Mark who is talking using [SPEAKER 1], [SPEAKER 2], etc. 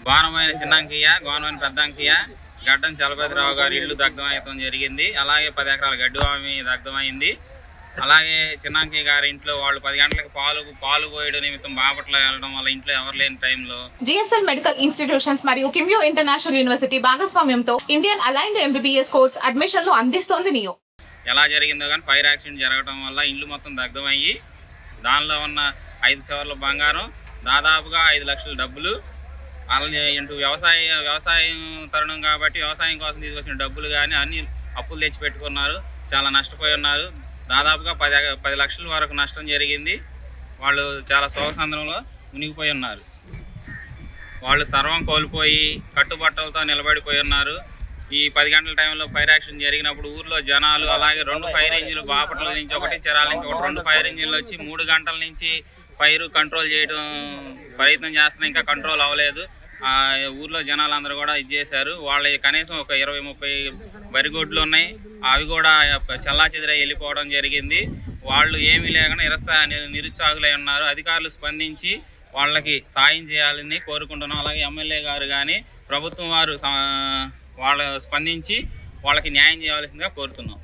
[SPEAKER 1] గోనమైన చిన్నంకియ్య, గోనమైన పెద్దంకియ్య, గడ్డం చలపతిరావు గారి ఇల్లు దగ్ధమయ్యడం జరిగింది. అలాగే 10 ఎకరాల గడ్డి హామీ దగ్ధమైంది. అలాగే చిన్నంకి గారి ఇంట్లో వాళ్ళు 10 గంటలకు పాలు పోయడం నిమిత్తం బాపట్ల వెళ్ళడం వల్ల ఇంట్లో ఎవరు లేని టైంలో
[SPEAKER 2] జిఎస్ఎల్ మెడికల్ ఇన్స్టిట్యూషన్స్ మరియు కిమ్యూ ఇంటర్నేషనల్ యూనివర్సిటీ భాగస్వామ్యంతో ఇండియన్ అలైన్డ్ ఎంబీబీఎస్ కోర్స్ అడ్మిషన్లు అందిస్తోంది నియో.
[SPEAKER 1] ఎలా జరిగిందో కానీ ఫైర్ యాక్సిడెంట్ జరగడం వల్ల ఇల్లు మొత్తం దగ్ధమయ్యి దానిలో ఉన్న 5 సవర్ల బంగారం, దాదాపుగా 5 లక్షల డబ్బులు, అలాగే ఇంటూ వ్యవసాయం తరుణం కాబట్టి వ్యవసాయం కోసం తీసుకొచ్చిన డబ్బులు కానీ అన్ని అప్పులు తెచ్చి పెట్టుకున్నారు. చాలా నష్టపోయి ఉన్నారు. దాదాపుగా 10 లక్షల వరకు నష్టం జరిగింది. వాళ్ళు చాలా శోకసంద్రంలో మునిగిపోయి ఉన్నారు. వాళ్ళు సర్వం కోల్పోయి కట్టుబట్టలతో నిలబడిపోయి ఉన్నారు. ఈ 10 గంటల టైంలో ఫైర్ యాక్సిడెంట్ జరిగినప్పుడు ఊర్లో జనాలు, అలాగే 2 ఫైర్ ఇంజిన్లు బాపట్ల నుంచి ఒకటి, చిరాల నుంచి ఒకటి, 2 ఫైర్ ఇంజిన్లు వచ్చి 3 గంటల నుంచి ఫైర్ కంట్రోల్ చేయడం ప్రయత్నం చేస్తున్నా ఇంకా కంట్రోల్ అవ్వలేదు. ఊర్లో జనాలందరూ కూడా ఇది చేశారు. వాళ్ళ కనీసం ఒక 20-30 బరిగొడ్లు ఉన్నాయి. అవి కూడా చల్లాచెదిరై వెళ్ళిపోవడం జరిగింది. వాళ్ళు ఏమీ లేకుండా నిరుత్సాహులై ఉన్నారు. అధికారులు స్పందించి వాళ్ళకి సాయం చేయాలని కోరుకుంటున్నాం. అలాగే ఎమ్మెల్యే గారు కానీ ప్రభుత్వం వారు వాళ్ళు స్పందించి వాళ్ళకి న్యాయం చేయాల్సిందిగా కోరుతున్నాం.